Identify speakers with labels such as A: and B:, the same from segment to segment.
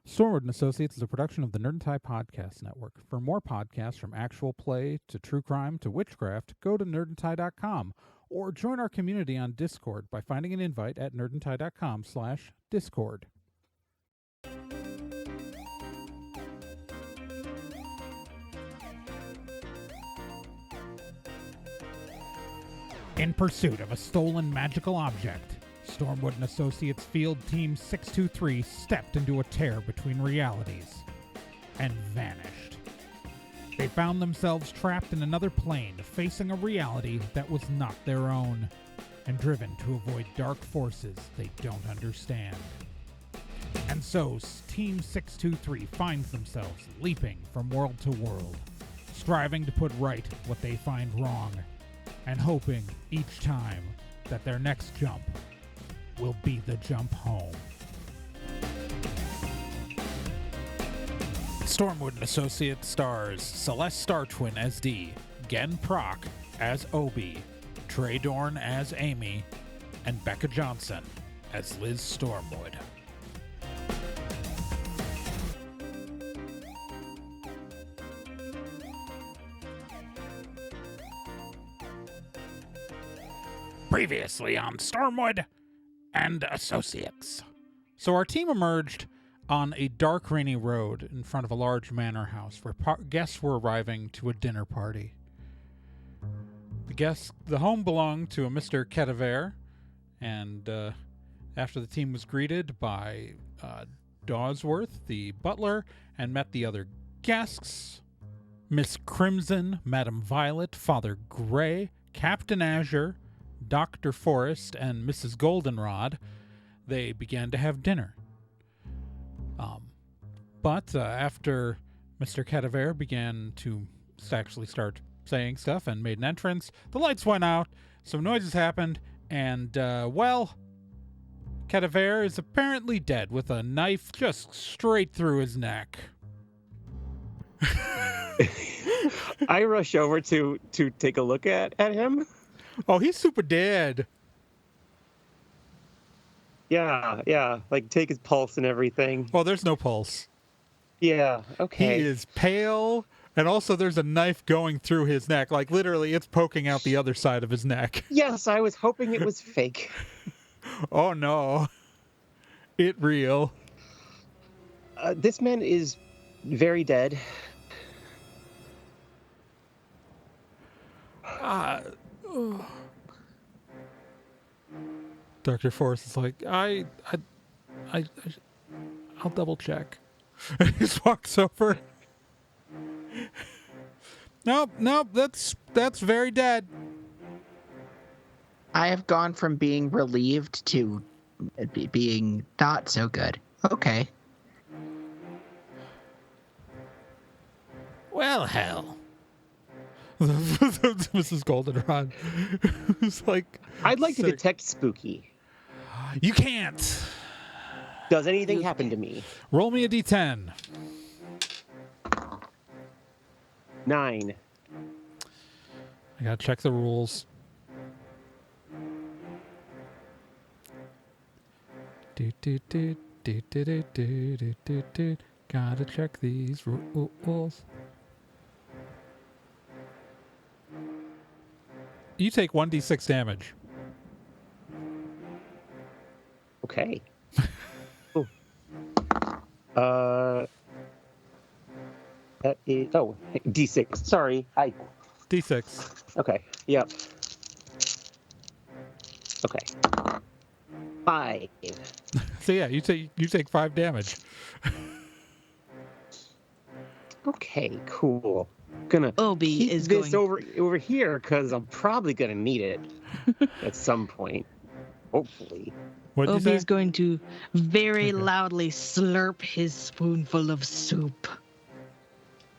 A: Stormwood and Associates is a production of the Nerd and Tie Podcast Network. For more podcasts from actual play to true crime to witchcraft, go to nerdandtie.com or join our community on Discord by finding an invite at nerdandtie.com/discord. In pursuit of a stolen magical object, Stormwood and Associates Field Team 623 stepped into a tear between realities and vanished. They found themselves trapped in another plane, facing a reality that was not their own, and driven to avoid dark forces they don't understand. And so, Team 623 finds themselves leaping from world to world, striving to put right what they find wrong, and hoping each time that their next jump will be the jump home. Stormwood and Associates stars Celeste Star Twin as Dee, Gen Proc as Obi, Trey Dorn as Amy, and Becca Johnson as Liz Stormwood. Previously on Stormwood and Associates. So our team emerged on a dark, rainy road in front of a large manor house where guests were arriving to a dinner party. The home belonged to a Mr. Cadavér, and after the team was greeted by Dawsworth, the butler, and met the other guests, Miss Crimson, Madam Violet, Father Gray, Captain Azure, Dr. Forrest, and Mrs. Goldenrod, they began to have dinner. But after Mr. Cadavér began to actually start saying stuff and made an entrance, the lights went out, some noises happened, and, Cadavér is apparently dead with a knife just straight through his neck.
B: I rush over to take a look at him.
A: Oh, he's super dead.
B: Yeah, like take his pulse and everything.
A: Oh, there's no pulse.
B: Yeah, okay.
A: He is pale, and also there's a knife going through his neck. Like, literally, it's poking out the other side of his neck.
B: Yes, I was hoping it was fake.
A: Oh, no. It real.
B: This man is very dead.
A: Dr. Forrest is like, I'll double check. He just walks over. Nope, that's very dead.
C: I have gone from being relieved to being not so good. Okay.
A: Well, hell. Mrs. Goldenrod. Who's like,
B: I'd like to detect spooky.
A: You can't.
B: Does anything happen to me?
A: Roll me a d10.
B: 9.
A: I gotta check the rules. Gotta check these rules. You take 1d6 damage.
B: Okay. Ooh. That is D6. Sorry,
A: D6.
B: Okay. Yep. Okay. 5.
A: So yeah, you take 5 damage.
B: Okay, cool. Gonna
C: Obi
B: keep
C: is
B: this
C: going
B: over here because I'm probably gonna need it at some point. Hopefully.
A: What'd you say?
D: Obi's going to very loudly slurp his spoonful of soup.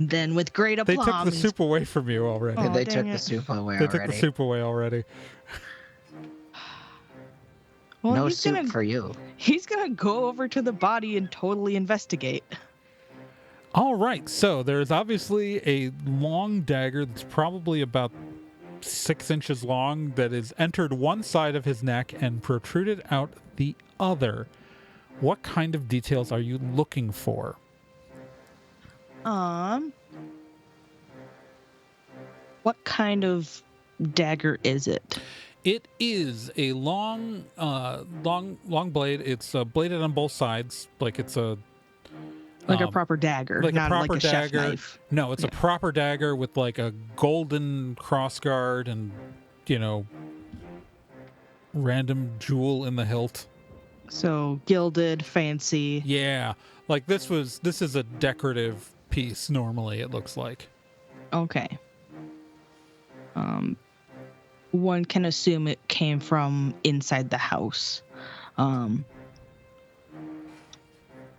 D: Then, with great
A: They
D: aplomb,
A: took the soup away from you already.
D: Oh,
C: they
D: dang
C: took
D: it.
C: the soup away
A: They
C: already.
A: took the soup away already.
D: well,
C: No
D: he's
C: soup
D: gonna,
C: for you.
D: He's gonna go over to the body and totally investigate.
A: All right, so there's obviously a long dagger that's probably about 6 inches long that has entered one side of his neck and protruded out the other.
E: What kind of details are you looking for?
D: What kind of dagger is it?
E: It is a long blade. It's bladed on both sides, like it's a
D: Like a proper dagger,
E: like
D: not
E: a proper
D: like a chef
E: dagger.
D: knife.
E: No, it's a
D: Yeah.
E: proper dagger with like a golden crossguard and random jewel in the hilt.
D: So gilded, fancy.
E: Yeah, like this is a decorative piece. Normally, it looks like.
D: Okay. One can assume it came from inside the house.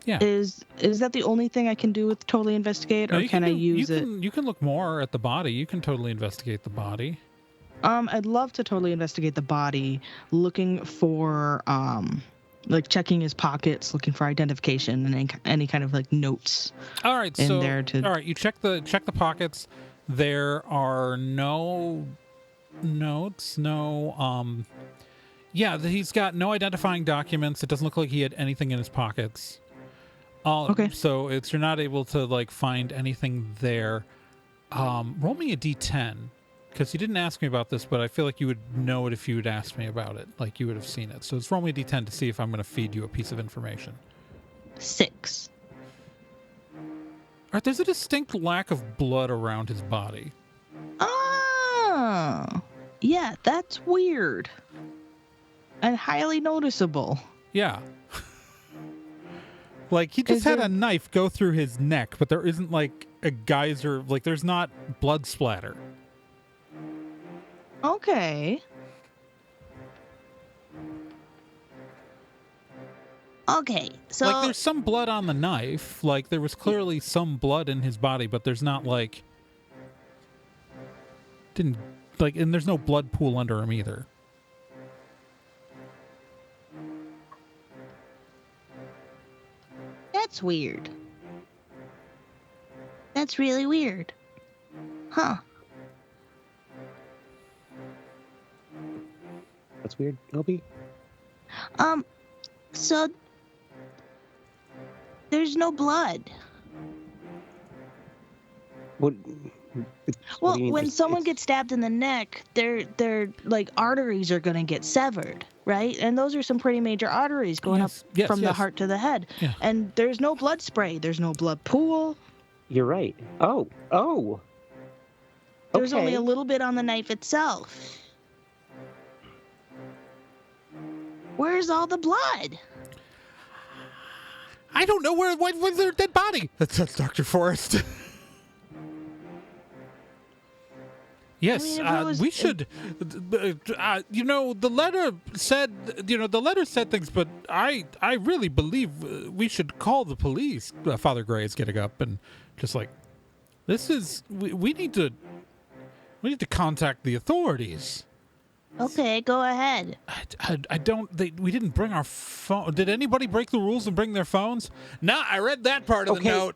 E: Yeah.
D: Is that the only thing I can do with totally investigate,
E: No,
D: or can I use it?
E: You can look more at the body. You can totally investigate the body.
D: I'd love to totally investigate the body, looking for like checking his pockets, looking for identification and any kind of like notes.
E: All right,
D: in
E: so
D: there to...
E: all right, you check the pockets. There are no notes, no yeah, he's got no identifying documents. It doesn't look like he had anything in his pockets.
D: Okay.
E: So you're not able to like find anything there. Roll me a d10, because you didn't ask me about this, but I feel like you would know it if you had asked me about it. Like you would have seen it. So let's roll me a d10 to see if I'm going to feed you a piece of information.
D: 6.
E: All right, there's a distinct lack of blood around his body.
D: Oh, yeah, that's weird and highly noticeable.
E: Yeah. Like he just
D: Is
E: had
D: there-
E: a knife go through his neck, but there isn't like a geyser, like there's not blood splatter.
D: Okay. Okay, so
E: Like there's some blood on the knife, like there was clearly some blood in his body, but there's not like and there's no blood pool under him either.
D: that's weird. That's really weird. Huh.
B: That's weird, Obi.
D: So there's no blood.
B: What?
D: Well,
B: do you mean?
D: when
B: It's-
D: someone
B: it's-
D: gets stabbed in the neck, their like arteries are gonna get severed, right? And those are some pretty major arteries going
E: Yes,
D: up
E: yes,
D: from the
E: yes.
D: heart to the head.
E: Yeah.
D: And there's no blood spray. There's no blood pool.
B: You're right. Oh.
D: There's only
B: Okay.
D: a little bit on the knife itself. Where's all the blood?
E: I don't know where's their dead body. That's Dr. Forrest. Yes,
D: I mean, if it was-
E: we should. The letter said things, but I really believe we should call the police. Father Gray is getting up and just like, this is we need to contact the authorities.
D: Okay, go ahead.
E: I don't. We didn't bring our phone. Did anybody break the rules and bring their phones? Nah, I read that part of the
B: Okay.
E: note.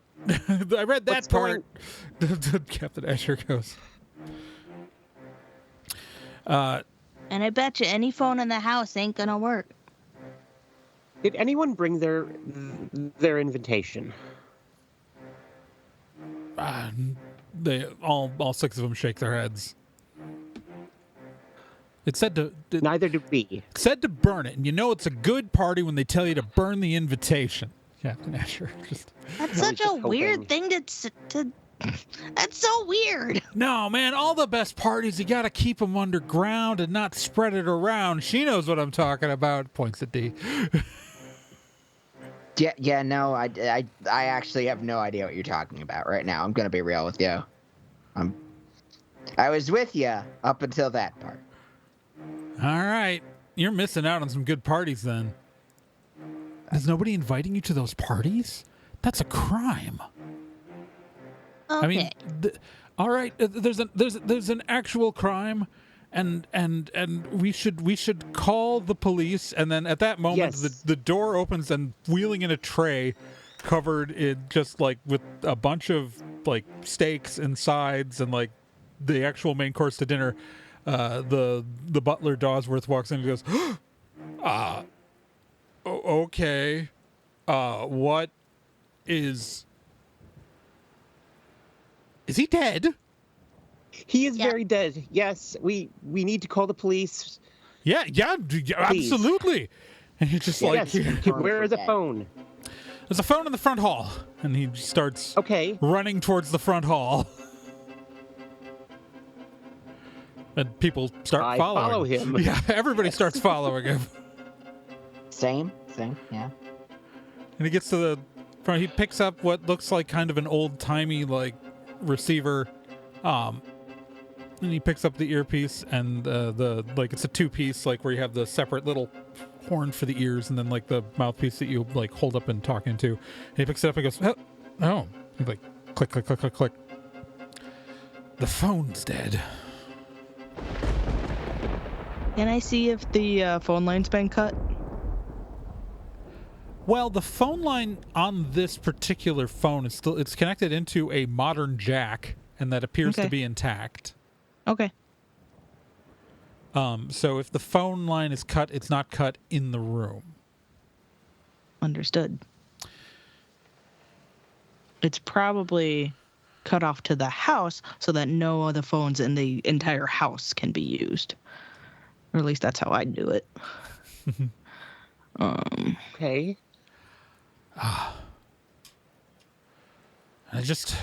E: I read that
B: What's
E: part. Captain Asher goes.
D: And I bet you any phone in the house ain't gonna work.
B: Did anyone bring their invitation?
E: They all 6 of them shake their heads. It said to
B: Neither did we.
E: burn it, and you know it's a good party when they tell you to burn the invitation. Captain Asher just.
D: That's
B: I was
D: such a
B: just
D: weird
B: hoping.
D: thing to. That's so weird.
E: No, man, all the best parties, you got to keep them underground and not spread it around. She knows what I'm talking about. Points at D.
C: Yeah, no, I actually have no idea what you're talking about right now. I'm gonna be real with you. I was with you up until that part.
E: All right. You're missing out on some good parties then. Is nobody inviting you to those parties? That's a crime.
D: Okay.
E: I mean, all right, there's an actual crime, and we should call the police, and then at that moment
B: Yes.
E: the door opens and wheeling in a tray covered in just like with a bunch of like steaks and sides and like the actual main course to dinner. The butler Dawsworth walks in and goes, okay. what is he dead?
B: He is
F: Yeah.
B: very dead. Yes, we need to call the police.
E: Yeah, absolutely. And he's just like,
B: Yes, where is the phone?
E: there's a phone in the front hall, and he starts
B: Okay.
E: running towards the front hall. And people start
B: I
E: following.
B: follow him.
E: Yeah, everybody starts following him.
C: Same, yeah.
E: And he gets to the front. He picks up what looks like kind of an old-timey, like, receiver. And he picks up the earpiece and it's a two-piece, like, where you have the separate little horn for the ears and then, like, the mouthpiece that you, like, hold up and talk into. And he picks it up and goes, oh. He's like, click, click, click, click, click. The phone's dead.
D: Can I see if the phone line's been cut?
E: Well, the phone line on this particular phone is it's connected into a modern jack, and that appears to
D: Okay.
E: be intact.
D: Okay.
E: So if the phone line is cut, it's not cut in the room.
D: Understood. It's probably cut off to the house so that no other phones in the entire house can be used. Or at least that's how I do it.
B: Okay.
E: I just...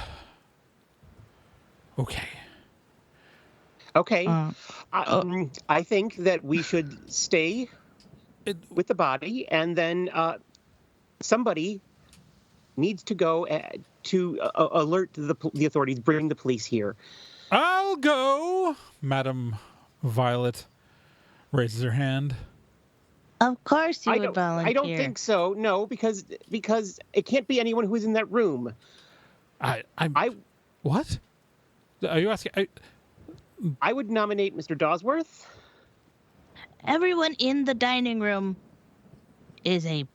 E: Okay.
B: Okay.
D: Uh,
B: I think that we should stay with the body, and then somebody needs to go to alert the authorities, bring the police here.
E: I'll go! Madam Violet raises her hand.
F: Of course you
B: I
F: would
B: don't.
F: volunteer.
B: I don't think so. No, because it can't be anyone who's in that room.
E: What? Are you asking?
B: I would nominate Mr. Dawsworth.
F: Everyone in the dining room is a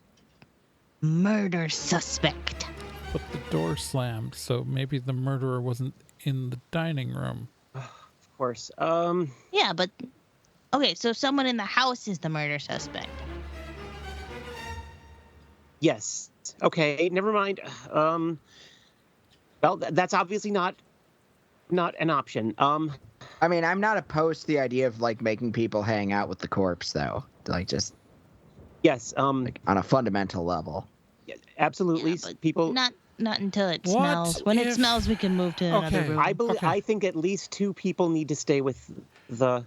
F: murder suspect.
E: But the door slammed, so maybe the murderer wasn't in the dining room.
B: Of course.
F: Yeah, but okay, so someone in the house is the murder suspect.
B: Yes. Okay. Never mind. Well, that's obviously not an option.
C: I mean, I'm not opposed to the idea of like making people hang out with the corpse, though. Like just
B: Yes.
C: like on a fundamental level.
B: Absolutely.
F: Yeah, but
B: People.
F: Not until it
E: What
F: smells. When it
E: if-
F: smells, we can move to another
E: Okay.
F: room.
B: I think at least 2 people need to stay with the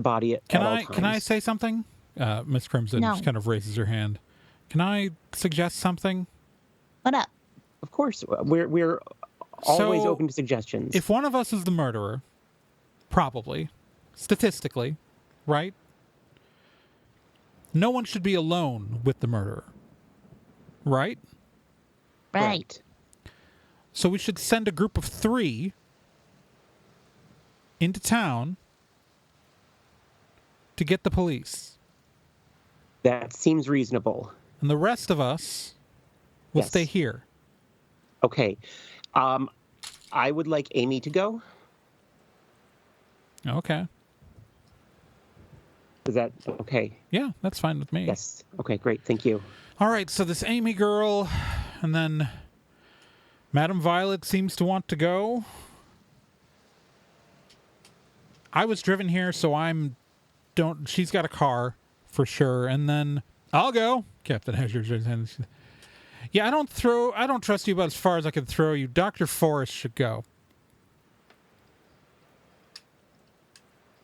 B: body at all times.
E: Can I say something? Miss Crimson
F: No.
E: just kind of raises her hand. Can I suggest something?
F: What up?
B: Of course, we're always
E: So,
B: open to suggestions.
E: If one of us is the murderer, probably, statistically, right? No one should be alone with the murderer, right?
F: Right.
E: So we should send a group of 3 into town to get the police.
B: That seems reasonable.
E: And the rest of us will
B: Yes.
E: stay here.
B: Okay. I would like Amy to go.
E: Okay.
B: Is that okay?
E: Yeah, that's fine with me.
B: Yes. Okay, great. Thank you.
E: All right, so this Amy girl, and then Madam Violet seems to want to go. I was driven here, so she's got a car for sure, and then I'll go. Captain Hedger's hand. Yeah, I don't trust you about as far as I can throw you. Dr. Forrest should go.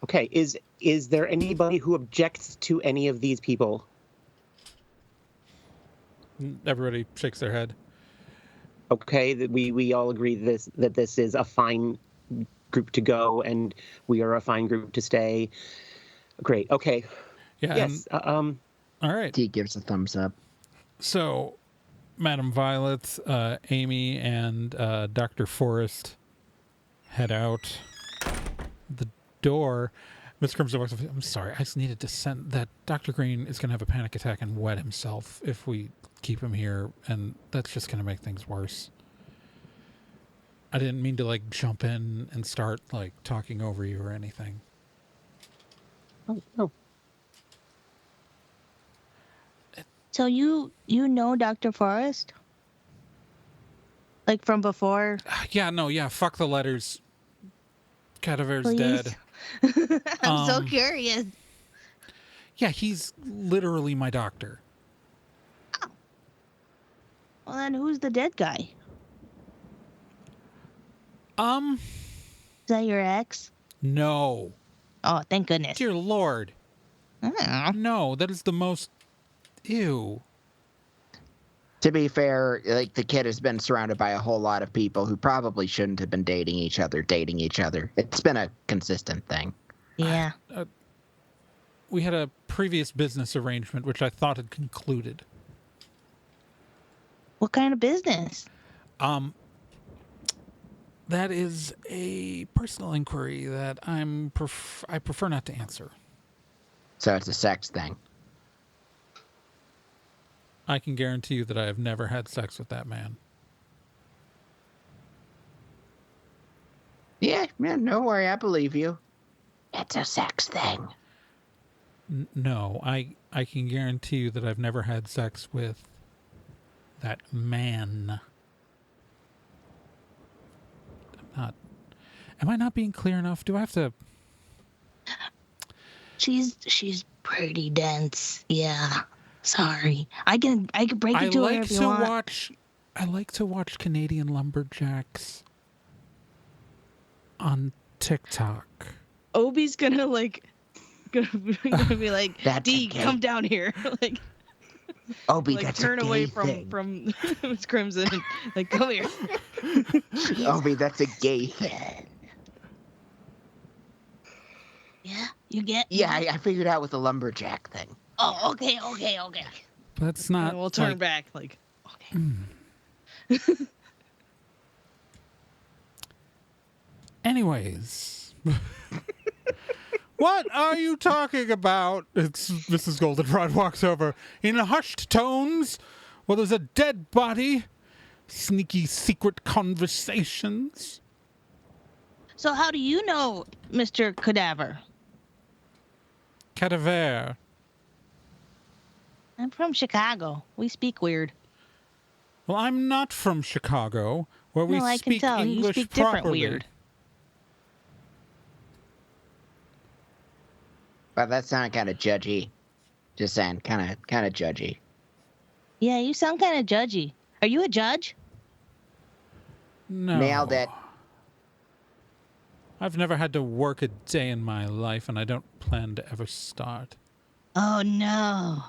B: Okay. Is there anybody who objects to any of these people?
E: Everybody shakes their head.
B: Okay, that we all agree that this is a fine group to go, and we are a fine group to stay. Great. Okay.
E: Yeah.
B: Yes.
E: All right.
C: He gives a thumbs up.
E: So, Madam Violet, Amy, and Dr. Forrest head out the door. Miss Crimson walks up. I'm sorry, I just needed to send that. Dr. Green is going to have a panic attack and wet himself if we keep him here, and that's just going to make things worse. I didn't mean to, like, jump in and start, like, talking over you or anything.
B: Oh, no.
F: So you know Dr. Forrest? Like from before?
E: Yeah, fuck the letters. Cadavér's
F: Please?
E: dead.
F: I'm so curious.
E: Yeah, he's literally my doctor.
F: Well, then who's the dead guy? Is that your ex?
E: No.
F: Oh, thank goodness.
E: Dear Lord.
F: Oh.
E: No, that is the most... Ew.
C: To be fair, like the kid has been surrounded by a whole lot of people who probably shouldn't have been dating each other. It's been a consistent thing.
F: Yeah.
E: We had a previous business arrangement which I thought had concluded.
F: What kind of business?
E: That is a personal inquiry that I prefer not to answer.
C: So it's a sex thing.
E: I can guarantee you that I have never had sex with that man.
C: Yeah, man, no worry, I believe you. It's a sex thing.
E: No, I can guarantee you that I've never had sex with that man. Am I not being clear enough? Do I have to?
F: She's pretty dense. Yeah. Sorry. I can break it to her if you want.
E: I like to watch Canadian lumberjacks on TikTok.
D: Obi's gonna be like,
C: That's
D: D,
C: okay.
D: come down here. Like,
C: Obi,
D: like
C: that's
D: turn
C: a gay
D: away
C: thing.
D: from Miss Crimson. And, like, come here.
C: Obi, that's a gay thing.
F: Yeah. You get?
C: Yeah, I figured out with the lumberjack thing.
F: Oh, okay.
E: That's not.
D: And we'll turn
E: like,
D: back. Like, okay.
E: Anyways. What are you talking about? It's Mrs. Goldenrod walks over in hushed tones. Well, there's a dead body. Sneaky secret conversations.
F: So how do you know Mr. Cadavér?
E: Cadavér.
F: I'm from Chicago. We speak weird.
E: Well, I'm not from Chicago, where we
F: No, I can
E: speak
F: tell. You
E: English
F: speak different
E: properly.
F: weird.
C: But that sounded kind of judgy. Just saying, kind of judgy.
F: Yeah, you sound kind of judgy. Are you a judge?
E: No.
C: Nailed it.
E: I've never had to work a day in my life, and I don't plan to ever start.
F: Oh, no.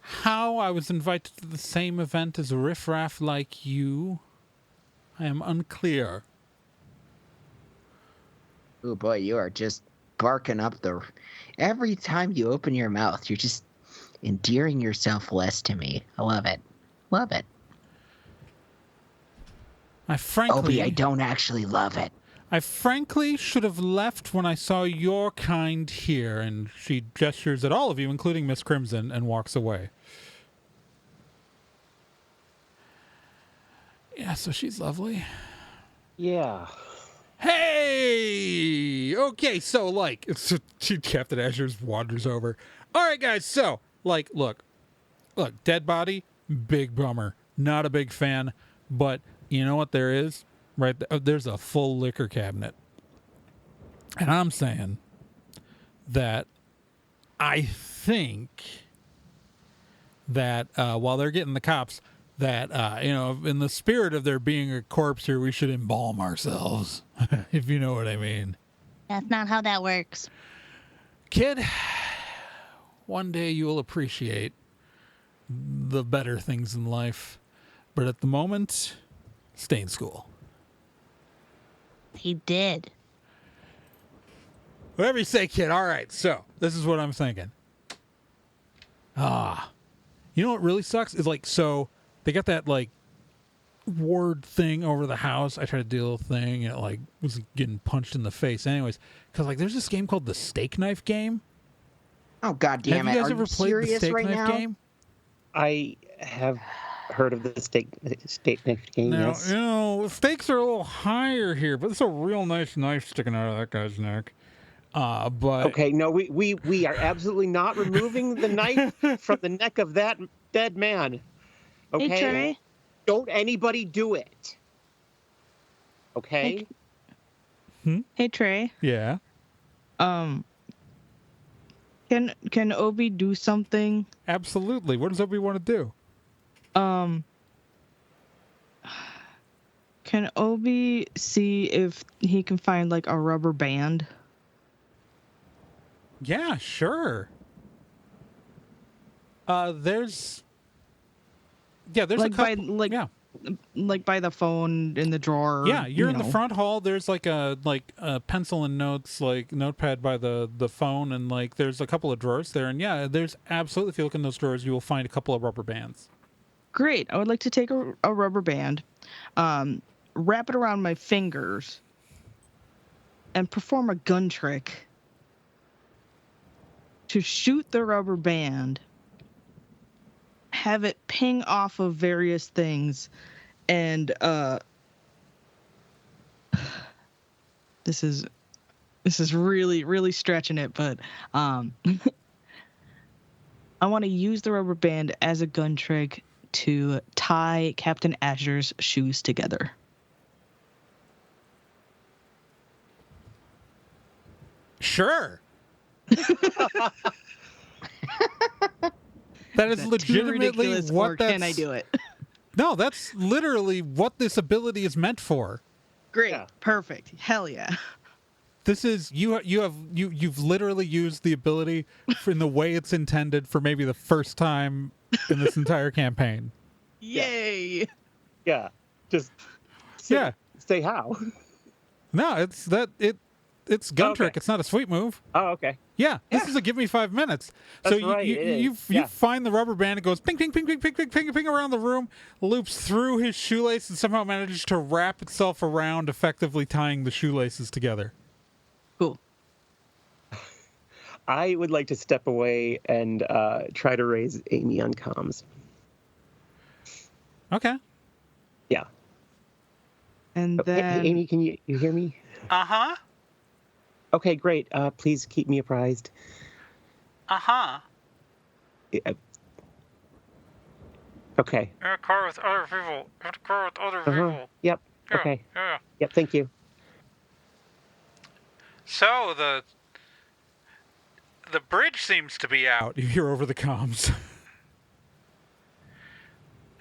E: How I was invited to the same event as a riffraff like you, I am unclear.
C: Oh boy, you are just barking up the... Every time you open your mouth, you're just endearing yourself less to me. I love it. Love it. Obi, I don't actually love it.
E: I frankly should have left when I saw your kind here, and she gestures at all of you, including Miss Crimson, and walks away. Yeah, so she's lovely.
B: Yeah.
E: Hey! Okay, so, like, Captain Asher's wanders over. All right, guys, so, like, look, dead body, big bummer. Not a big fan, but you know what there is? Right there's a full liquor cabinet. And I'm saying that I think that while they're getting the cops, that, in the spirit of there being a corpse here, we should embalm ourselves, if you know what I mean.
F: That's not how that works.
E: Kid, one day you will appreciate the better things in life. But at the moment, stay in school.
F: He did.
E: Whatever you say, kid. All right, so this is what I'm thinking. You know what really sucks is, like, so they got that, like, ward thing over the house. I tried to do a little thing, and it, like, was getting punched in the face. Anyways, because, like, there's this game called the Steak Knife Game.
C: Oh, God damn it.
E: Have you guys
C: Are
E: ever
C: you
E: played the
C: serious
E: Steak
C: right
E: Knife
C: now?
E: Game?
B: I have heard of the steak knife game,
E: Now,
B: yes.
E: you know, stakes are a little higher here, but it's a real nice knife sticking out of that guy's neck. But
B: Okay, no, we are absolutely not removing the knife from the neck of that dead man. Okay?
D: Hey, Trey.
B: Don't anybody do it. Okay?
D: Hey, Trey.
E: yeah,
D: Um, can Obi do something?
E: absolutely. What does Obi want to do?
D: Can Obi see if he can find like a rubber band?
E: Yeah, sure. There's
D: Like
E: a
D: by
E: couple.
D: like
E: Yeah.
D: like by the phone in the drawer.
E: Yeah, you're
D: you
E: in the
D: know.
E: front hall. There's like a pencil and notes, like notepad by the phone, and like there's a couple of drawers there. And yeah, there's absolutely, if you look in those drawers, you will find a couple of rubber bands.
D: Great. I would like to take a rubber band, wrap it around my fingers, and perform a gun trick to shoot the rubber band, have it ping off of various things, and this is really stretching it, but I want to use the rubber band as a gun trick to tie Captain Azur's shoes together.
E: Sure. That is
D: Is that too
E: legitimately
D: ridiculous,
E: what
D: or
E: that's.
D: can I do it?
E: No, that's literally what this ability is meant for.
D: Great.
B: Yeah.
D: Perfect. Hell yeah.
E: This is you've literally used the ability in the way it's intended for maybe the first time in this entire campaign.
D: Yay.
B: Yeah. Just say how.
E: No, it's gun
B: Okay.
E: trick. It's not a sweet move.
B: Oh, okay.
E: Yeah, this is a give me 5 minutes.
B: That's
E: so
B: right, it is.
E: you
B: Yeah.
E: find the rubber band. It goes ping, ping, ping, ping, ping, ping, ping, ping around the room, loops through his shoelace, and somehow manages to wrap itself around, effectively tying the shoelaces together.
D: Cool.
B: I would like to step away and try to raise Amy on comms.
E: Okay.
B: Yeah.
D: And
B: Hey,
D: then
B: Amy, can you hear me?
E: Uh-huh.
B: Okay, great. Please keep me apprised.
E: Uh-huh.
B: Okay.
E: In a car with other people. In a car with other people.
B: Yep.
E: Yeah,
B: Okay.
E: yeah.
B: Yep. Thank you.
E: So the bridge seems to be out. You hear over the comms.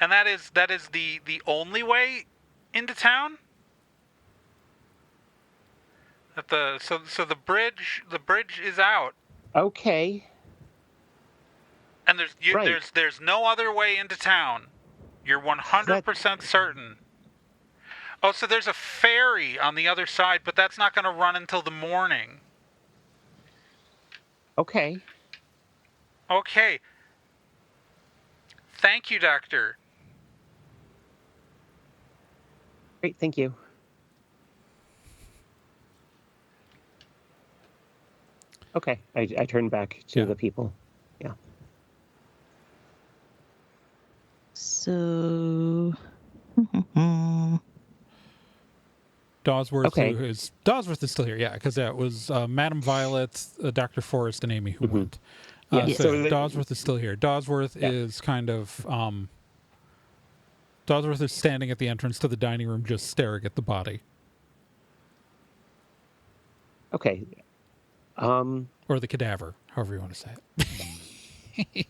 E: And that is the only way into town? So the bridge is out.
B: Okay.
E: And
B: Right.
E: there's no other way into town. You're 100% certain. Oh, so there's a ferry on the other side, but that's not going to run until the morning.
B: Okay.
E: Okay. Thank you, Doctor.
B: Great. Thank you. Okay. I turn back to the people. Yeah.
D: so
E: Dawsworth,
B: Okay.
E: Dawsworth is still here, yeah, because that was Madam Violet, Dr. Forrest, and Amy who went.
B: Yeah,
E: So
B: so
E: Dawsworth is still here. Dawsworth is kind of Dawsworth is standing at the entrance to the dining room, just staring at the body,
B: Okay.
E: or the cadaver, however you want to say it.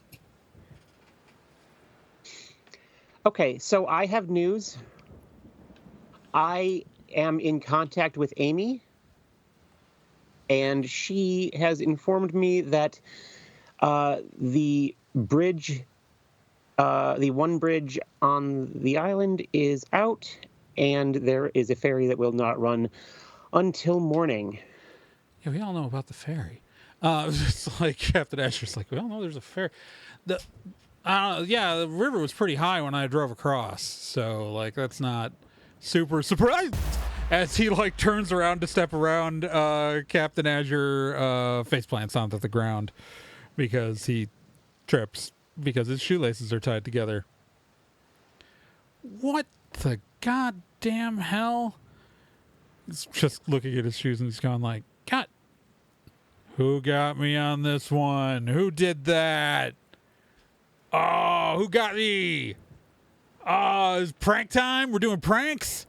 B: Okay. So I have news. I am in contact with Amy, and she has informed me that the bridge, the one bridge on the island is out, and there is a ferry that will not run until morning.
E: Yeah, we all know about the ferry. It's like Captain Asher's like, we all know there's a ferry. The river was pretty high when I drove across, so like that's not super surprised. As he like turns around to step around, Captain Azure face plants onto the ground because he trips because his shoelaces are tied together. What the goddamn hell? He's just looking at his shoes and he's going like, God, Who got me on this one? Who did that? Oh, who got me? Oh, it's prank time? We're doing pranks?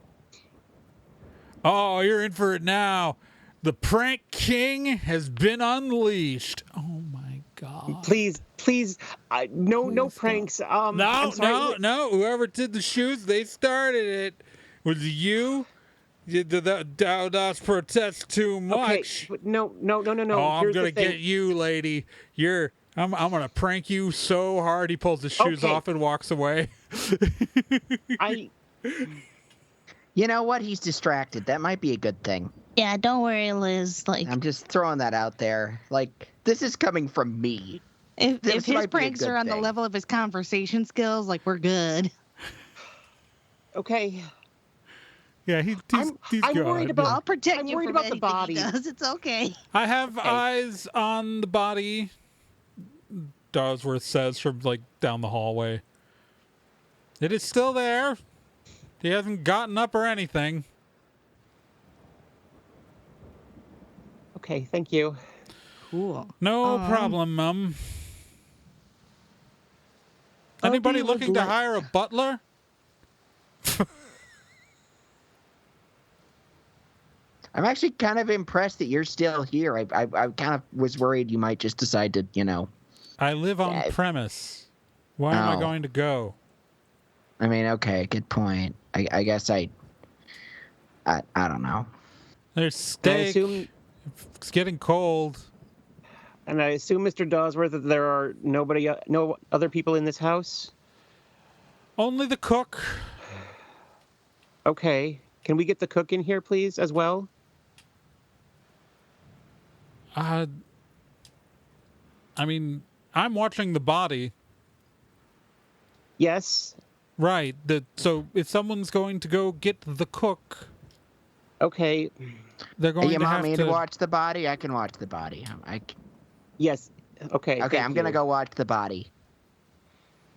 E: Oh, you're in for it now. The prank king has been unleashed. Oh my God.
B: Please, no
E: Please
B: pranks.
E: No,
B: I'm sorry.
E: no. Whoever did the shoes, they started it. Was it you? That's protest too
B: Okay,
E: much.
B: but no.
E: Oh, I'm
B: Here's
E: gonna
B: the thing.
E: get you, lady. I'm gonna prank you so hard. He pulls his shoes
B: Okay.
E: off and walks away.
C: You know what? He's distracted. That might be a good thing.
F: Yeah, don't worry, Liz. Like,
C: I'm just throwing that out there. Like, this is coming from me.
D: If
C: This
D: his
C: might be a
D: pranks
C: good
D: are on the
C: thing.
D: level of his conversation skills, like we're good.
B: Okay.
E: Yeah, he's
B: I'm
E: good.
B: worried about-
D: I'll protect
B: I'm
D: you
B: worried
D: from
B: about the
D: anything
B: body.
D: he does. It's okay.
E: I have
B: Okay.
E: eyes on the body. Dosworth says from like down the hallway. It is still there. He hasn't gotten up or anything.
B: Okay, thank you.
D: Cool.
E: No problem, Mum. Anybody
D: Obi would
E: looking to
D: like-
E: hire a butler?
C: I'm actually kind of impressed that you're still here. I kind of was worried you might just decide to,
E: I live on
C: Yeah.
E: premise. Why am I
C: Oh.
E: going to go?
C: I mean, okay, good point. I guess I don't know.
E: There's
B: And I
E: steak.
B: assume,
E: It's getting cold.
B: Mr. Dosworth, that there are no other people in this house.
E: Only the cook.
B: Okay. Can we get the cook in here, please, as well?
E: I mean, I'm watching the body.
B: Yes.
E: Right. So if someone's going to go get the cook,
B: Okay.
E: they're going
C: You
E: to
C: want
E: have
C: me
E: to
C: to watch the body? I can watch the body.
B: Yes. Okay.
C: Okay, I'm gonna go watch the body.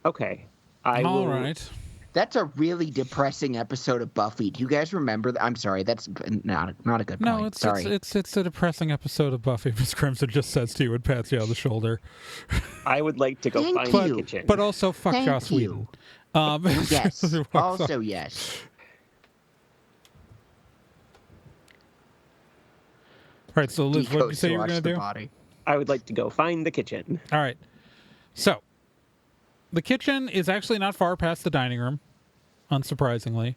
B: Okay. I
E: All
B: will.
E: right.
C: That's a really depressing episode of Buffy. Do you guys remember that? I'm sorry, that's not a good
E: No,
C: point. Sorry.
E: it's a depressing episode of Buffy. Miss Crimson just says to you and pats you on the shoulder.
B: I would like to go
C: Thank
B: find
C: you.
B: the kitchen.
E: But also, fuck
C: Thank
E: Joss
C: you.
E: Whedon.
C: Yes.
E: Walks off.
C: Also, yes.
E: All right. So Liz, what did you say you were going to do?
C: Body.
B: I would like to go find the kitchen.
E: All right. So, the kitchen is actually not far past the dining room, unsurprisingly.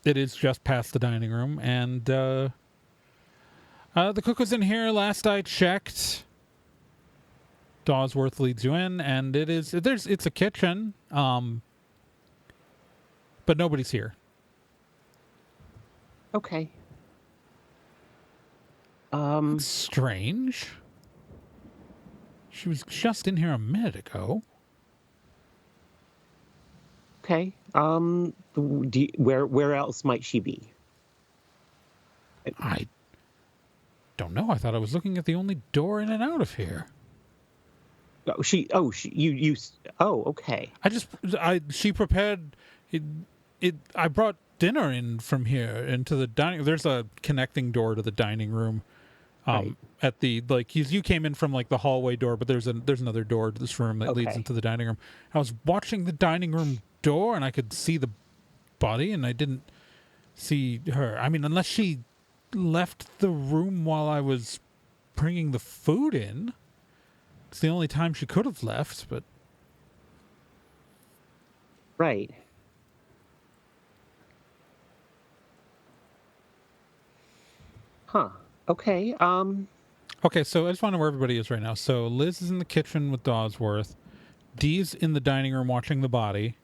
E: It is just past the dining room, and the cook was in here last I checked. Dosworth leads you in, and it's a kitchen, but nobody's here.
B: Okay.
E: Strange. She was just in here a minute ago.
B: Okay. Where else might she be?
E: I don't know. I thought I was looking at the only door in and out of here.
B: Okay.
E: She prepared I brought dinner in from here into the dining. There's a connecting door to the dining room.
B: Right.
E: At the you came in from like the hallway door, but there's another door to this room that leads
B: Okay.
E: into the dining room. I was watching the dining room door and I could see the body and I didn't see her. I mean, unless she left the room while I was bringing the food in. It's the only time she could have left, but
B: Right. Huh. Okay.
E: okay, so I just want to know where everybody is right now. So Liz is in the kitchen with Dosworth. Dee's in the dining room watching the body.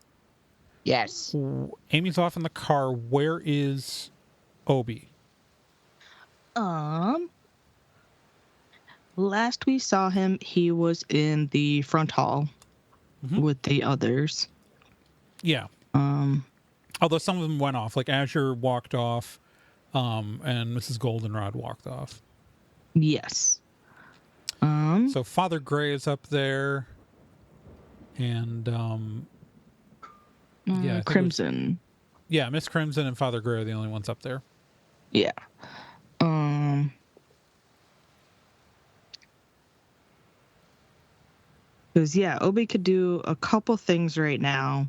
C: Yes.
E: Amy's off in the car. Where is Obi?
D: Last we saw him, he was in the front hall with the others.
E: Yeah. Although some of them went off, like Azure walked off, and Mrs. Goldenrod walked off.
D: Yes.
E: So Father Gray is up there, and yeah, I think it was-
D: Crimson.
E: yeah, Miss Crimson and Father Gray are the only ones up there.
D: Yeah. Because, yeah, Obi could do a couple things right now.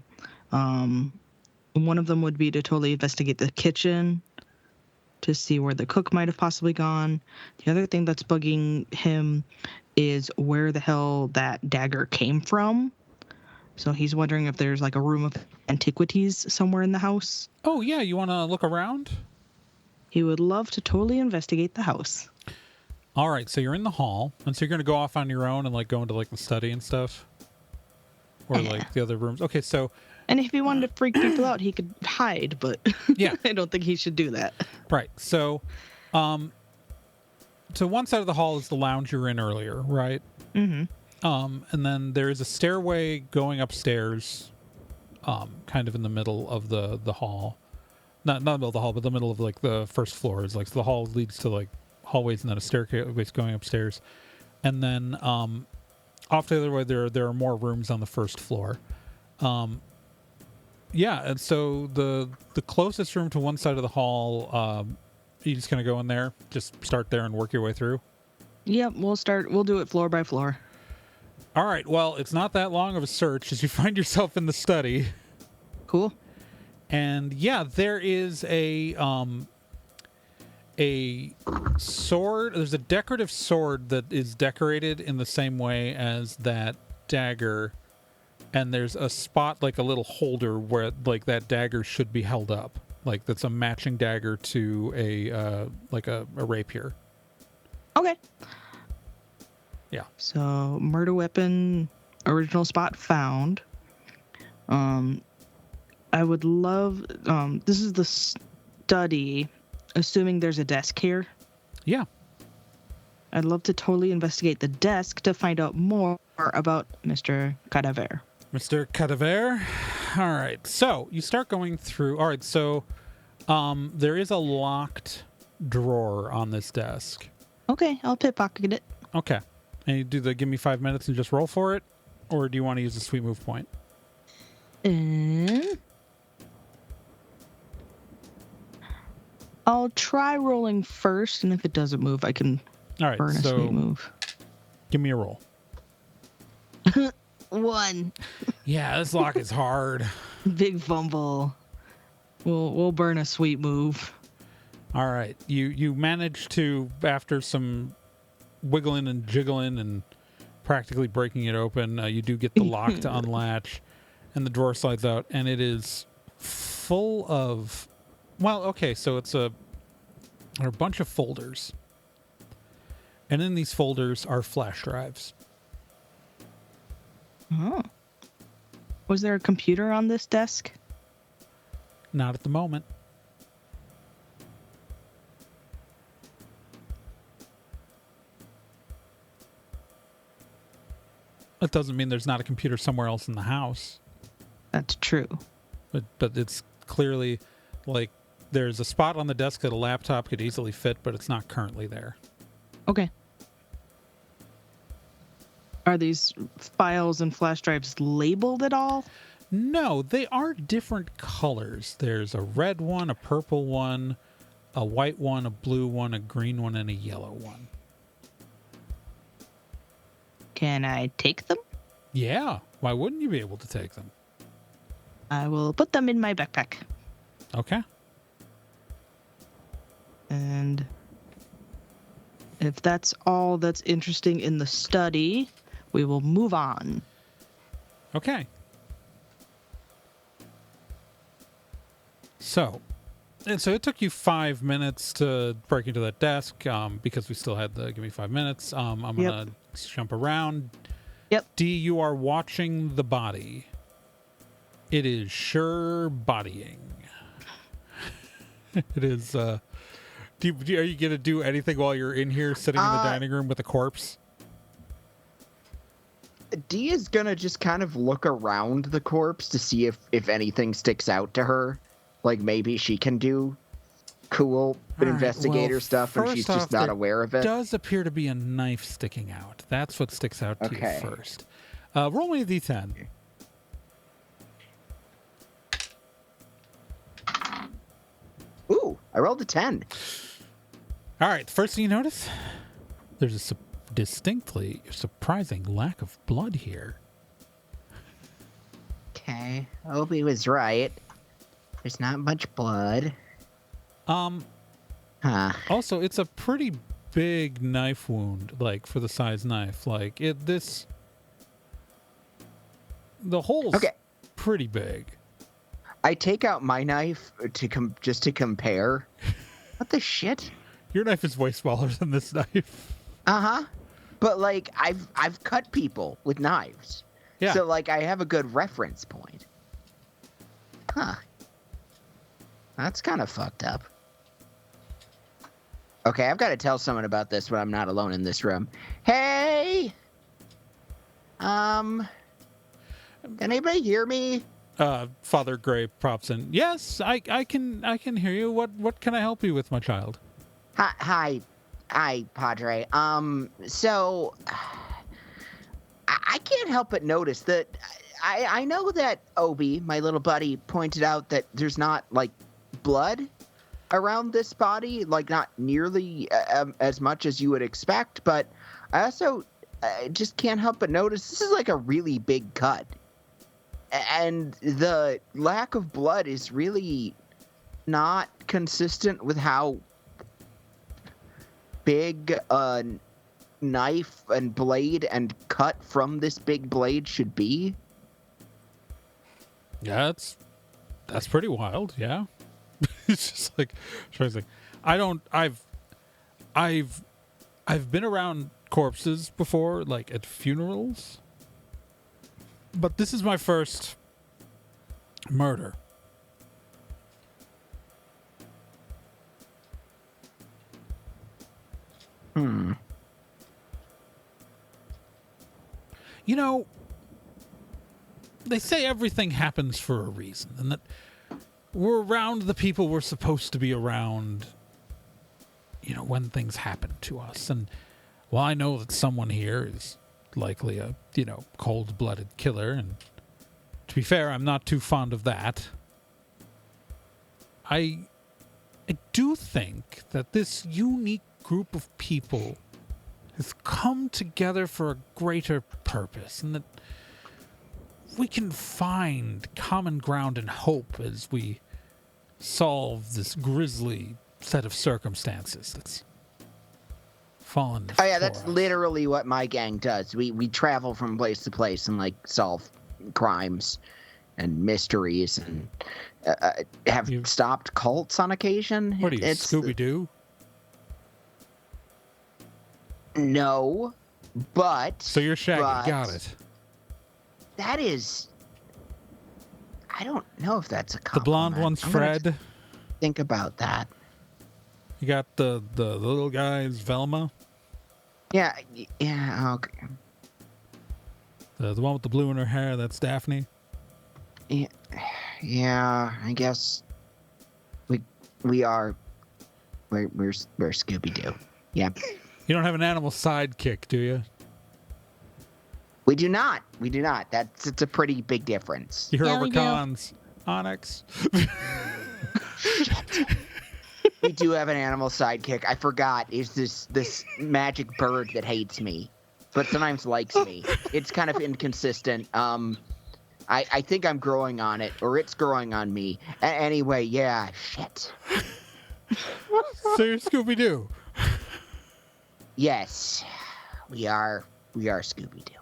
D: One of them would be to totally investigate the kitchen to see where the cook might have possibly gone. The other thing that's bugging him is where the hell that dagger came from. So he's wondering if there's like a room of antiquities somewhere in the house.
E: Oh, yeah, you want to look around?
D: He would love to totally investigate the house.
E: All right, so you're in the hall, and so you're going to go off on your own and like go into like the study and stuff? Or like the other rooms? Okay, so...
D: And if he wanted to freak people out, he could hide, but
E: yeah.
D: I don't think he should do that.
E: Right. So, so one side of the hall is the lounge you were in earlier, right?
D: Mm-hmm.
E: And then there is a stairway going upstairs, kind of in the middle of the hall. Not the middle of the hall, but the middle of like the first floor. Is like the hall leads to like hallways and then a staircase going upstairs. And then off the other way, there are more rooms on the first floor. Yeah, and so the closest room to one side of the hall, you just gonna go in there, just start there and work your way through?
D: Yep, we'll do it floor by floor.
E: All right, well, it's not that long of a search as you find yourself in the study.
D: Cool.
E: And yeah, there is a sword. There's a decorative sword that is decorated in the same way as that dagger. And there's a spot, like a little holder where like that dagger should be held up. Like that's a matching dagger to a rapier.
D: Okay.
E: Yeah.
D: So murder weapon, original spot found. I would love, this is the study, assuming there's a desk here.
E: Yeah.
D: I'd love to totally investigate the desk to find out more about Mr. Cadavér.
E: Mr. Cadavér. All right. So you start going through. All right. So there is a locked drawer on this desk.
D: Okay. I'll pickpocket it.
E: Okay. And you do the give me 5 minutes and just roll for it? Or do you want to use a sweet move point?
D: I'll try rolling first, and if it doesn't move, I can burn a sweet move.
E: Give me a roll.
D: 1.
E: Yeah, this lock is hard.
D: Big fumble. We'll burn a sweet move.
E: All right. You manage to, after some wiggling and jiggling and practically breaking it open, you do get the lock to unlatch, and the drawer slides out, and it is full of... Well, okay, so there are a bunch of folders. And in these folders are flash drives.
D: Oh. Was there a computer on this desk?
E: Not at the moment. That doesn't mean there's not a computer somewhere else in the house.
D: That's true.
E: But it's clearly like there's a spot on the desk that a laptop could easily fit, but it's not currently there.
D: Okay. Are these files and flash drives labeled at all?
E: No, they are different colors. There's a red one, a purple one, a white one, a blue one, a green one, and a yellow one.
D: Can I take them?
E: Yeah. Why wouldn't you be able to take them?
D: I will put them in my backpack.
E: Okay.
D: And if that's all that's interesting in the study, we will move on.
E: Okay. So it took you 5 minutes to break into that desk because we still had the give me 5 minutes. I'm going to jump around.
D: Yep.
E: D, you are watching the body. It is sure bodying. It is... are you going to do anything while you're in here sitting in the dining room with a corpse?
C: Dee is gonna just kind of look around the corpse to see if anything sticks out to her. Like maybe she can do cool investigator stuff and she's just not aware of it.
E: There does appear to be a knife sticking out. That's what sticks out to you first. Roll me a d10.
C: Ooh, I rolled a 10.
E: All right, first thing you notice, there's distinctly surprising lack of blood here.
C: Okay, Obi was right. There's not much blood.
E: Also, it's a pretty big knife wound, like, for the size knife. Like, the hole's pretty big.
C: I take out my knife just to compare. What the shit?
E: Your knife is way smaller than this knife.
C: Uh-huh. But, like, I've cut people with knives.
E: Yeah.
C: So, like, I have a good reference point. Huh. That's kind of fucked up. Okay, I've got to tell someone about this when I'm not alone in this room. Hey! Can anybody hear me?
E: Father Gray props in. Yes, I can hear you. What can I help you with, my child?
C: Hi, Padre. So I can't help but notice that I know that Obi, my little buddy, pointed out that there's not, like, blood around this body, like, not nearly as much as you would expect, but I also just can't help but notice this is, like, a really big cut. And the lack of blood is really not consistent with how big a knife and blade and cut from this big blade should be.
E: Yeah, that's pretty wild. Yeah. It's just like, I've been around corpses before, like at funerals, but this is my first murder. You know, they say everything happens for a reason, and that we're around the people we're supposed to be around, you know, when things happen to us. And while I know that someone here is likely a, you know, cold-blooded killer, and to be fair, I'm not too fond of that, I do think that this unique group of people has come together for a greater purpose, and that we can find common ground and hope as we solve this grisly set of circumstances that's fallen.
C: Oh yeah, that's
E: us.
C: literally what my gang does. We travel from place to place and, like, solve crimes and mysteries and have stopped cults on occasion.
E: What are you, Scooby-Doo?
C: No, but...
E: So you're Shaggy, got it.
C: That is... I don't know if that's a compliment.
E: The blonde one's Fred.
C: Think about that.
E: You got the little guy's Velma.
C: Yeah, okay.
E: The one with the blue in her hair, that's Daphne.
C: Yeah, I guess we're Scooby-Doo. Yeah.
E: You don't have an animal sidekick, do you?
C: We do not. It's a pretty big difference.
E: You hear
F: Yeah,
E: over
F: we do.
E: cons. Onyx.
C: We do have an animal sidekick. I forgot. It's this magic bird that hates me, but sometimes likes me. It's kind of inconsistent. I think I'm growing on it, or it's growing on me. Anyway, yeah, shit.
E: So you're Scooby-Doo.
C: Yes, we are Scooby-Doo.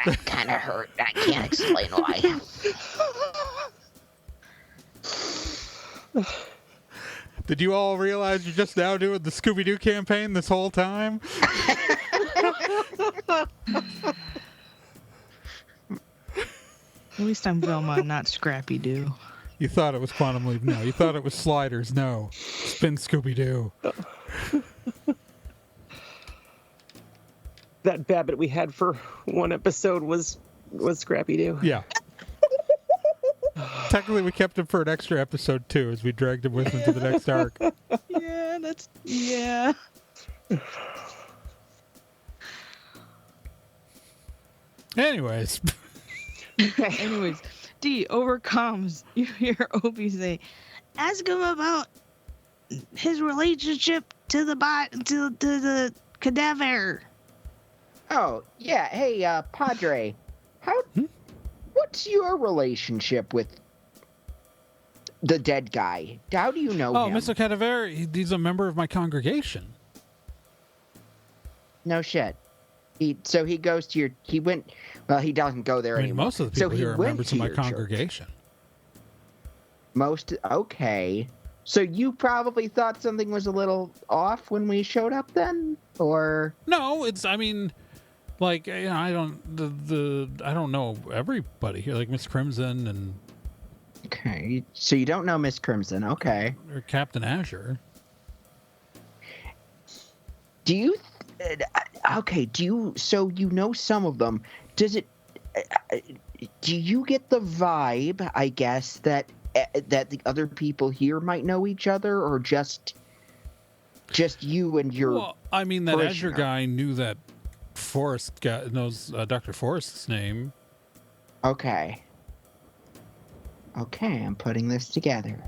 C: That kind of hurt. I can't explain why.
E: Did you all realize you're just now doing the Scooby-Doo campaign this whole time?
D: At least I'm Velma, not Scrappy-Doo.
E: You thought it was Quantum Leap. No. You thought it was Sliders. No. It's been Scooby-Doo.
B: That Babbitt we had for one episode was Scrappy Doo.
E: Yeah. Technically, we kept him for an extra episode, too, as we dragged him with him to the next arc.
D: Yeah.
E: Anyways.
D: D overcomes. You hear Obi say,
F: Ask him about
D: his relationship to the Cadavér.
C: Oh, yeah. Hey, Padre, what's your relationship with the dead guy? How do you know him?
E: Mr. Cadavér, he's a member of my congregation.
C: No shit. He goes to he doesn't go there anymore.
E: Most of the people here are members of my congregation.
C: Okay. So you probably thought something was a little off when we showed up then? Or
E: no, I don't know everybody here, like Miss Crimson and
C: okay. So you don't know Miss Crimson, okay.
E: Or Captain Azure.
C: Do you so you know some of them. Do you get the vibe, I guess, that the other people here might know each other, or just you and your
E: Well, I mean, that
C: parishioner?
E: Azure guy knew that Forrest knows Dr. Forrest's name.
C: Okay, I'm putting this together.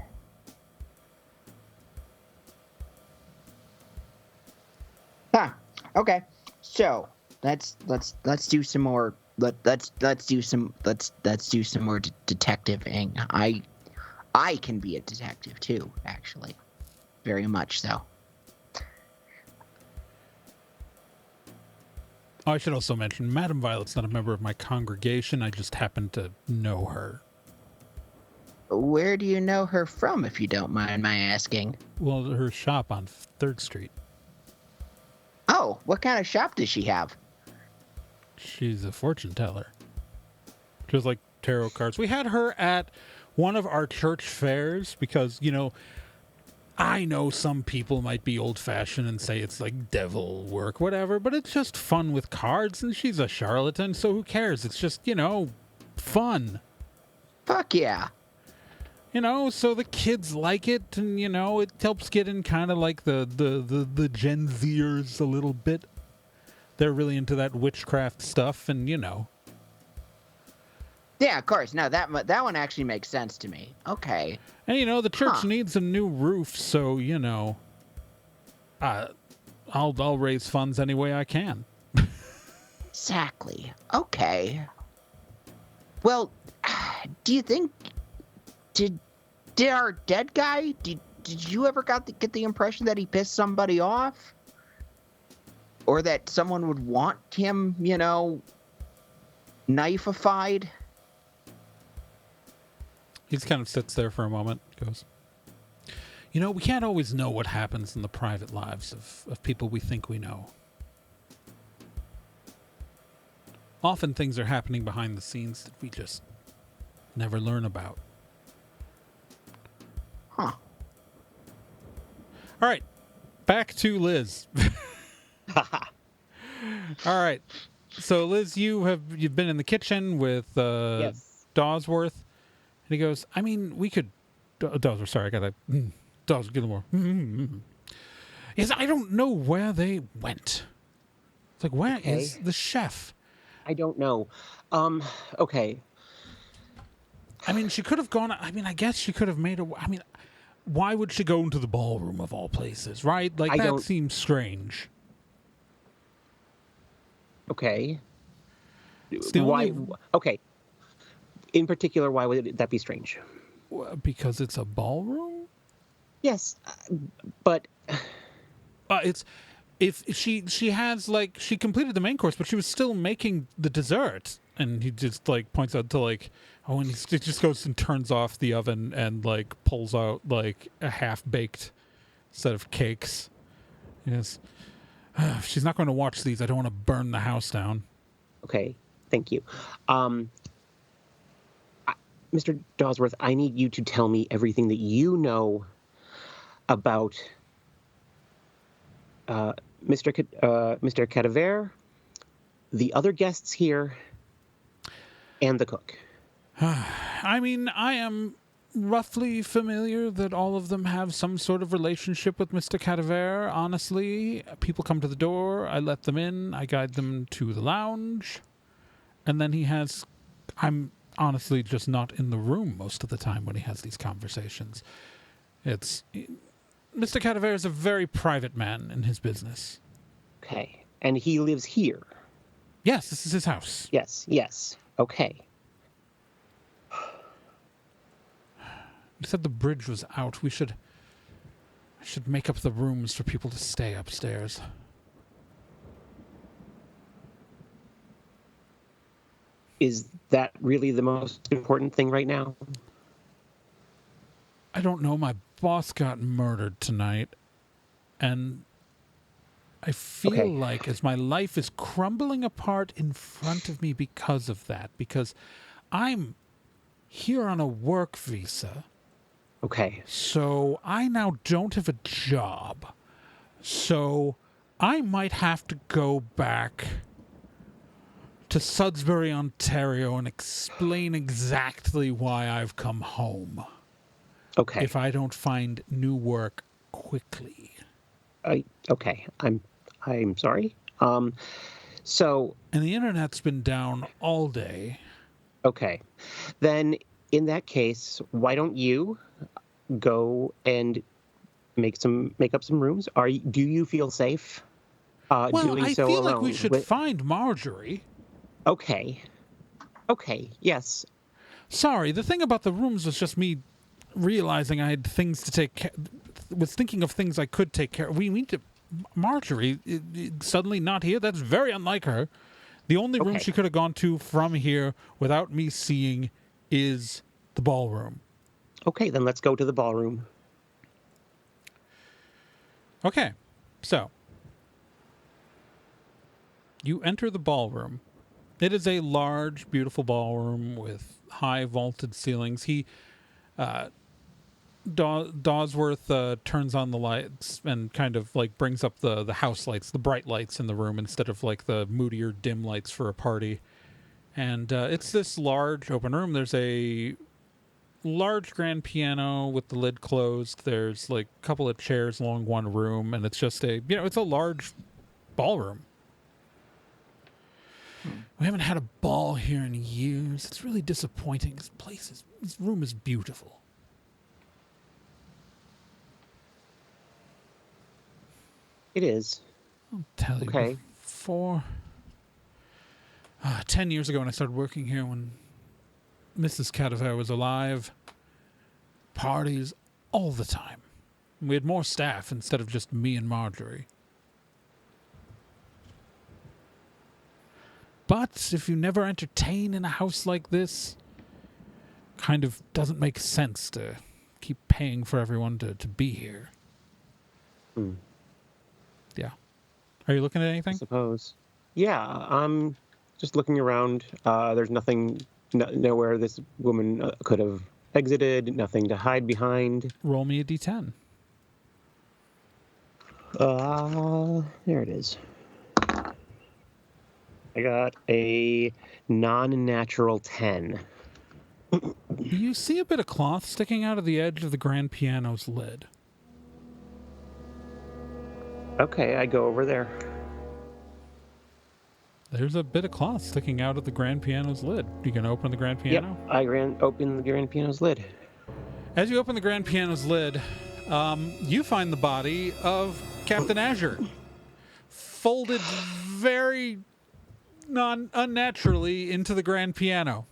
C: Okay. So let's do some more. Let's do some more detectiving. I can be a detective too, actually, very much so.
E: Oh, I should also mention, Madame Violet's not a member of my congregation. I just happen to know her.
C: Where do you know her from, if you don't mind my asking?
E: Well, her shop on 3rd Street.
C: Oh, what kind of shop does she have?
E: She's a fortune teller. She has like tarot cards. We had her at one of our church fairs because, I know some people might be old-fashioned and say it's like devil work, whatever, but it's just fun with cards, and she's a charlatan, so who cares? It's just, fun.
C: Fuck yeah.
E: So the kids like it, and, it helps get in kind of like the Gen Zers a little bit. They're really into that witchcraft stuff, and,
C: Yeah, of course. No, that one actually makes sense to me. Okay.
E: And, the church needs a new roof, so, I'll raise funds any way I can.
C: Exactly. Okay. Well, do you think did our dead guy did you ever get the impression that he pissed somebody off, or that someone would want him, knife-ified?
E: He just kind of sits there for a moment, goes, we can't always know what happens in the private lives of people we think we know. Often things are happening behind the scenes that we just never learn about.
C: Huh.
E: All right, back to Liz. All right, so Liz, you've been in the kitchen with
B: Yes.
E: Dawsworth, and he goes, we could. Dawsworth, sorry, I gotta. Dawsworth, get more. Yes, I don't know where they went. It's like, where is the chef?
B: I don't know. Okay.
E: She could have gone. I guess she could have made a. Why would she go into the ballroom of all places, right? Like, that seems strange.
B: Okay.
E: Why?
B: Okay. In particular, why would that be strange?
E: Because it's a ballroom?
B: Yes, but
E: it's if she has, like, she completed the main course, but she was still making the dessert, and he just like points out to like, and he just goes and turns off the oven and like pulls out like a half-baked set of cakes. Yes, if she's not going to watch these, I don't want to burn the house down.
B: Okay, thank you. Mr. Dawsworth, I need you to tell me everything that you know about Mr. Cadavér, the other guests here, and the cook.
E: I am roughly familiar that all of them have some sort of relationship with Mr. Cadavér. Honestly, people come to the door, I let them in, I guide them to the lounge, and then I'm honestly just not in the room most of the time when he has these conversations. Mr. Cadavér is a very private man in his business.
B: Okay. And he lives here?
E: Yes, this is his house.
B: Yes. Okay.
E: You said the bridge was out. I should make up the rooms for people to stay upstairs.
B: Is that really the most important thing right now?
E: I don't know. My boss got murdered tonight. And I feel like as my life is crumbling apart in front of me because of that, because I'm here on a work visa.
B: Okay.
E: So I now don't have a job. So I might have to go back to Sudbury, Ontario and explain exactly why I've come home.
B: Okay.
E: If I don't find new work quickly.
B: Okay. I'm sorry. So.
E: And the internet's been down all day.
B: Okay. Then in that case, why don't you go and make up some rooms? Do you feel safe?
E: Well, I feel like we should
B: with...
E: find Marjorie.
B: Okay. Yes.
E: Sorry, the thing about the rooms was just me realizing I had things to take care. Was thinking of things I could take care of. We need to. Marjorie suddenly not here. That's very unlike her. The only room she could have gone to from here without me seeing is the ballroom.
B: Okay, then let's go to the ballroom.
E: Okay, so you enter the ballroom. It is a large, beautiful ballroom with high vaulted ceilings. Dawsworth turns on the lights and kind of like brings up the house lights, the bright lights in the room instead of like the moodier dim lights for a party. And it's this large open room. There's a large grand piano with the lid closed. There's like a couple of chairs along one room, and it's just it's a large ballroom. We haven't had a ball here in years. It's really disappointing. This room is beautiful.
B: It is.
E: I'll tell you.
B: Okay.
E: 10 years ago when I started working here, when Mrs. Cadavér was alive, parties all the time. We had more staff instead of just me and Marjorie. But if you never entertain in a house like this, kind of doesn't make sense to keep paying for everyone to be here. Yeah. Are you looking at anything?
B: I suppose. Yeah, I'm just looking around. There's nothing, nowhere this woman could have exited, nothing to hide behind.
E: Roll me a d10.
B: There it is. I got a non-natural 10.
E: You see a bit of cloth sticking out of the edge of the grand piano's lid.
B: Okay, I go over there.
E: There's a bit of cloth sticking out of the grand piano's lid. You can open the grand piano?
B: Yep, I open the grand piano's lid.
E: As you open the grand piano's lid, you find the body of Captain Azure, folded very unnaturally into the grand piano.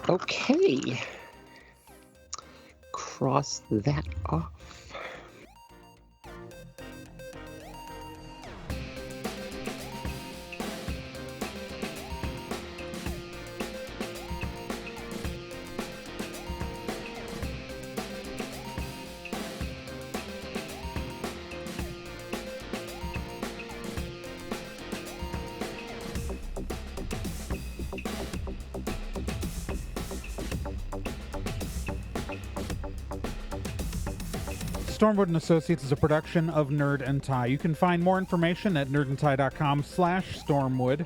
B: Okay. Cross that off.
A: Stormwood & Associates is a production of Nerd and Tie. You can find more information at nerdandtie.com/Stormwood.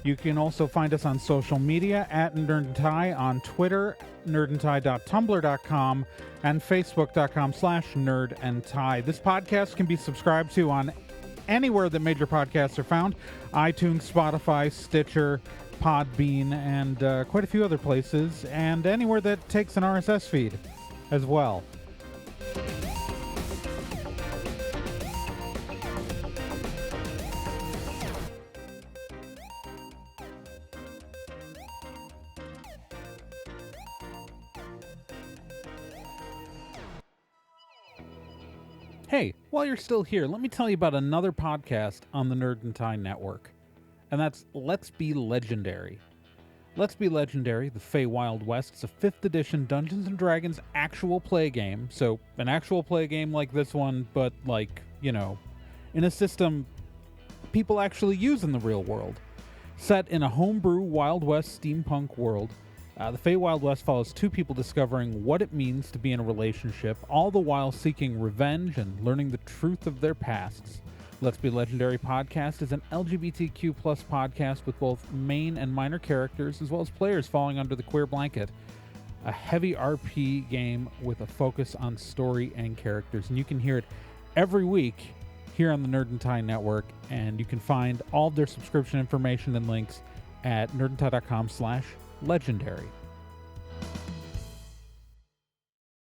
A: You can also find us on social media at Nerd and Tie on Twitter, nerdandtie.tumblr.com, and facebook.com/nerdandtie. This podcast can be subscribed to on anywhere that major podcasts are found: iTunes, Spotify, Stitcher, Podbean, and quite a few other places, and anywhere that takes an RSS feed as well.
E: Hey, while you're still here, let me tell you about another podcast on the Nerd and Tie Network, and that's Let's Be Legendary. Let's Be Legendary, the Fey Wild West, is a 5th edition Dungeons & Dragons actual play game. So, an actual play game like this one, but like, in a system people actually use in the real world. Set in a homebrew Wild West steampunk world, the Fey Wild West follows 2 people discovering what it means to be in a relationship, all the while seeking revenge and learning the truth of their pasts. Let's Be Legendary podcast is an LGBTQ+ podcast with both main and minor characters, as well as players falling under the queer blanket. A heavy RP game with a focus on story and characters. And you can hear it every week here on the Nerd and Tie Network, and you can find all of their subscription information and links at nerdandtie.com/legendary.